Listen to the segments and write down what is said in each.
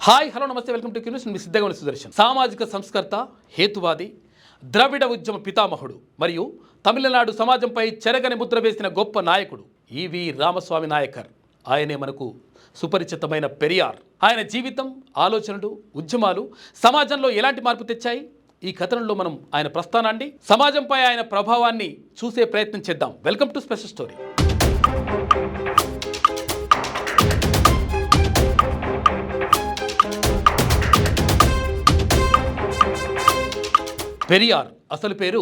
Hi hello నమస్తే welcome to Q News. మీ సిద్ధంగా సుదర్శన్. సామాజిక సంస్కర్త, హేతువాది, ద్రవిడ ఉద్యమ పితామహుడు మరియు తమిళనాడు సమాజంపై చెరగని ముద్ర వేసిన గొప్ప నాయకుడు ఈవి రామస్వామి నాయకర్. ఆయనే మనకు సుపరిచితమైన పెరియార్. ఆయన జీవితం, ఆలోచనలు, ఉద్యమాలు సమాజంలో ఎలాంటి మార్పు తెచ్చాయి? ఈ కథనంలో మనం ఆయన ప్రస్థానాన్ని, సమాజంపై ఆయన ప్రభావాన్ని చూసే ప్రయత్నం చేద్దాం. Welcome to special story. Periyar అసలు పేరు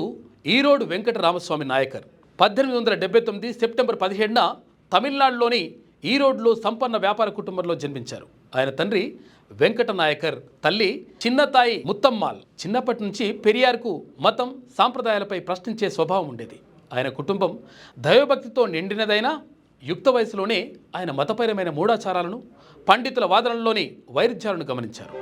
ఈరోడు వెంకట రామస్వామి నాయకర్. 1879 సెప్టెంబర్ 17న తమిళనాడులోని ఈరోడ్లో సంపన్న వ్యాపార కుటుంబంలో జన్మించారు. ఆయన తండ్రి వెంకట నాయకర్, తల్లి చిన్నతాయి ముత్తమ్మాల్. చిన్నప్పటి నుంచి పెరియార్కు మతం, సాంప్రదాయాలపై ప్రశ్నించే స్వభావం ఉండేది. ఆయన కుటుంబం దైవభక్తితో నిండినదైనా యుక్త వయసులోనే ఆయన మతపరమైన మూఢాచారాలను, పండితుల వాదనల్లోని వైరుధ్యాలను గమనించారు.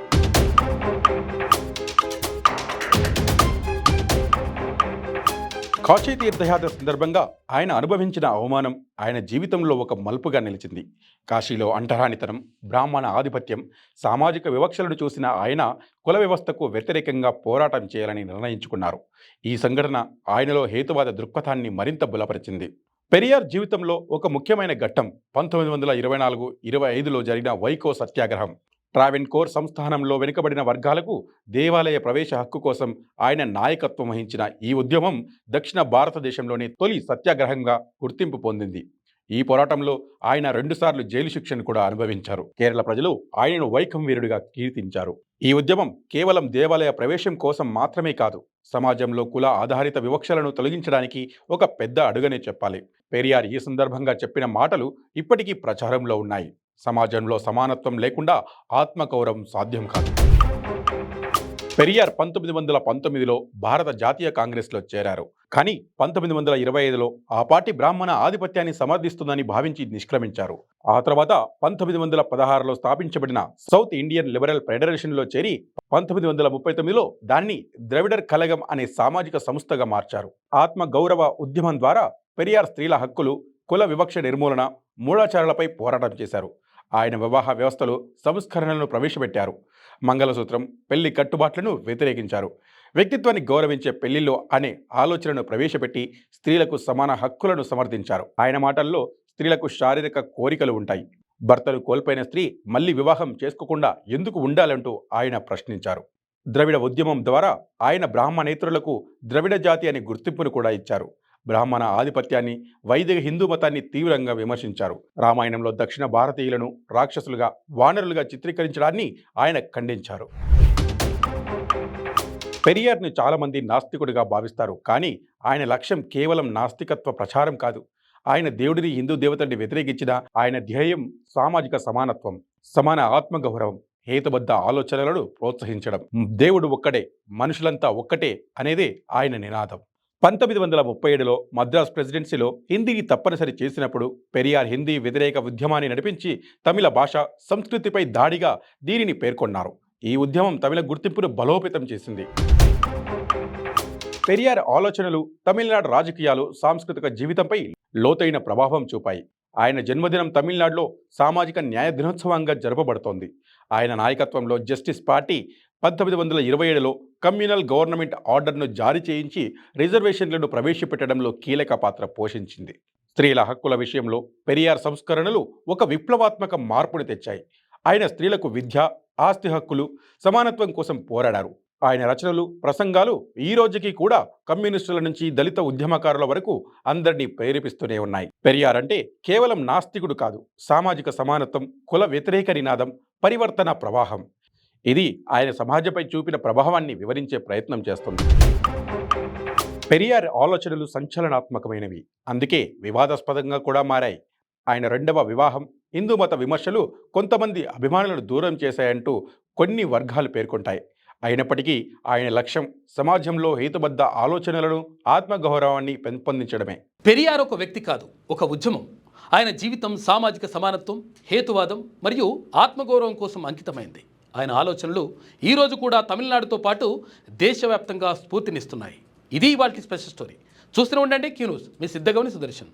కాశీ తీర్థయాత్ర సందర్భంగా ఆయన అనుభవించిన అవమానం ఆయన జీవితంలో ఒక మలుపుగా నిలిచింది. కాశీలో అంటరానితనం, బ్రాహ్మణ ఆధిపత్యం, సామాజిక వివక్షలను చూసిన ఆయన కుల వ్యవస్థకు వ్యతిరేకంగా పోరాటం చేయాలని నిర్ణయించుకున్నారు. ఈ సంఘటన ఆయనలో హేతువాద దృక్పథాన్ని మరింత బలపరిచింది. పెరియార్ జీవితంలో ఒక ముఖ్యమైన ఘట్టం 1924-25లో జరిగిన వైకో సత్యాగ్రహం. ట్రావెన్కోర్ సంస్థానంలో వెనుకబడిన వర్గాలకు దేవాలయ ప్రవేశ హక్కు కోసం ఆయన నాయకత్వం వహించిన ఈ ఉద్యమం దక్షిణ భారతదేశంలోని తొలి సత్యాగ్రహంగా గుర్తింపు పొందింది. ఈ పోరాటంలో ఆయన 2 సార్లు జైలు శిక్షను కూడా అనుభవించారు. కేరళ ప్రజలు ఆయనను వైకం వీరుడిగా కీర్తించారు. ఈ ఉద్యమం కేవలం దేవాలయ ప్రవేశం కోసం మాత్రమే కాదు, సమాజంలో కుల ఆధారిత వివక్షలను తొలగించడానికి ఒక పెద్ద అడుగనే చెప్పాలి. పెరియార్ ఈ సందర్భంగా చెప్పిన మాటలు ఇప్పటికీ ప్రచారంలో ఉన్నాయి. సమాజంలో సమానత్వం లేకుండా ఆత్మగౌరవం సాధ్యం కాదు. పెరియార్ 1919లో భారత జాతీయ కాంగ్రెస్లో చేరారు. కానీ 1925లో ఆ పార్టీ బ్రాహ్మణ ఆధిపత్యాన్ని సమర్థిస్తుందని భావించి నిష్క్రమించారు. ఆ తర్వాత 1916లో స్థాపించబడిన సౌత్ ఇండియన్ లిబరల్ ఫెడరేషన్లో చేరి 1939లో దాన్ని ద్రవిడర్ కలగం అనే సామాజిక సంస్థగా మార్చారు. ఆత్మగౌరవ ఉద్యమం ద్వారా పెరియార్ స్త్రీల హక్కులు, కుల వివక్ష నిర్మూలన, మూఢాచారాలపై పోరాటం చేశారు. ఆయన వివాహ వ్యవస్థలో సంస్కరణలను ప్రవేశపెట్టారు. మంగళసూత్రం, పెళ్లి కట్టుబాట్లను వ్యతిరేకించారు. వ్యక్తిత్వాన్ని గౌరవించే పెళ్లిలో అనే ఆలోచనను ప్రవేశపెట్టి స్త్రీలకు సమాన హక్కులను సమర్థించారు. ఆయన మాటల్లో స్త్రీలకు శారీరక కోరికలు ఉంటాయి. భర్తను కోల్పోయిన స్త్రీ మళ్లీ వివాహం చేసుకోకుండా ఎందుకు ఉండాలంటూ ఆయన ప్రశ్నించారు. ద్రవిడ ఉద్యమం ద్వారా ఆయన బ్రాహ్మణేతరులకు ద్రవిడ జాతి అనే గుర్తింపును కూడా ఇచ్చారు. బ్రాహ్మణ ఆధిపత్యాన్ని, వైదిక హిందూ మతాన్ని తీవ్రంగా విమర్శించారు. రామాయణంలో దక్షిణ భారతీయులను రాక్షసులుగా, వానరులుగా చిత్రీకరించడాన్ని ఆయన ఖండించారు. పెరియార్ను చాలామంది నాస్తికుడిగా భావిస్తారు. కానీ ఆయన లక్ష్యం కేవలం నాస్తికత్వ ప్రచారం కాదు. ఆయన దేవుడిని, హిందూ దేవతల్ని వ్యతిరేకించిన ఆయన ధ్యేయం సామాజిక సమానత్వం, సమాన ఆత్మగౌరవం, హేతుబద్ధ ఆలోచనలను ప్రోత్సహించడం. దేవుడు ఒక్కడే, మనుషులంతా ఒక్కటే అనేదే ఆయన నినాదం. 1937లో మద్రాస్ ప్రెసిడెన్సీలో హిందీని తప్పనిసరి చేసినప్పుడు పెరియార్ హిందీ వ్యతిరేక ఉద్యమాన్ని నడిపించి తమిళ భాష, సంస్కృతిపై దాడిగా దీనిని పేర్కొన్నారు. ఈ ఉద్యమం తమిళ గుర్తింపును బలోపేతం చేసింది. పెరియార్ ఆలోచనలు తమిళనాడు రాజకీయాలు, సాంస్కృతిక జీవితంపై లోతైన ప్రభావం చూపాయి. ఆయన జన్మదినం తమిళనాడులో సామాజిక న్యాయ దినోత్సవంగా జరపబడుతోంది. ఆయన నాయకత్వంలో జస్టిస్ పార్టీ 1927లో కమ్యూనల్ గవర్నమెంట్ ఆర్డర్ను జారీ చేయించి రిజర్వేషన్లను ప్రవేశపెట్టడంలో కీలక పాత్ర పోషించింది. స్త్రీల హక్కుల విషయంలో పెరియార్ సంస్కరణలు ఒక విప్లవాత్మక మార్పుని తెచ్చాయి. ఆయన స్త్రీలకు విద్య, ఆస్తి హక్కులు, సమానత్వం కోసం పోరాడారు. ఆయన రచనలు, ప్రసంగాలు ఈ రోజుకి కూడా కమ్యూనిస్టుల నుంచి దళిత ఉద్యమకారుల వరకు అందరినీ ప్రేరేపిస్తూనే ఉన్నాయి. పెరియార్ అంటే కేవలం నాస్తికుడు కాదు, సామాజిక సమానత్వం, కుల వ్యతిరేక నినాదం, పరివర్తన ప్రవాహం. ఇది ఆయన సమాజంపై చూపిన ప్రభావాన్ని వివరించే ప్రయత్నం చేస్తుంది. పెరియార్ ఆలోచనలు సంచలనాత్మకమైనవి, అందుకే వివాదాస్పదంగా కూడా మారాయి. ఆయన 2వ వివాహం, హిందూ మత విమర్శలు కొంతమంది అభిమానులను దూరం చేశాయంటూ కొన్ని వర్గాలు పేర్కొంటాయి. అయినప్పటికీ ఆయన లక్ష్యం సమాజంలో హేతుబద్ధ ఆలోచనలను, ఆత్మగౌరవాన్ని పెంపొందించడమే. పెరియార్ ఒక వ్యక్తి కాదు, ఒక ఉద్యమం. ఆయన జీవితం సామాజిక సమానత్వం, హేతువాదం మరియు ఆత్మగౌరవం కోసం అంకితమైంది. ఆయన ఆలోచనలు ఈరోజు కూడా తమిళనాడుతో పాటు దేశవ్యాప్తంగా స్ఫూర్తినిస్తున్నాయి. ఇది ఇవాల్టి స్పెషల్ స్టోరీ. చూస్తూనే ఉండండి క్యూన్యూస్. మీ సిద్ధంగా సుదర్శన్.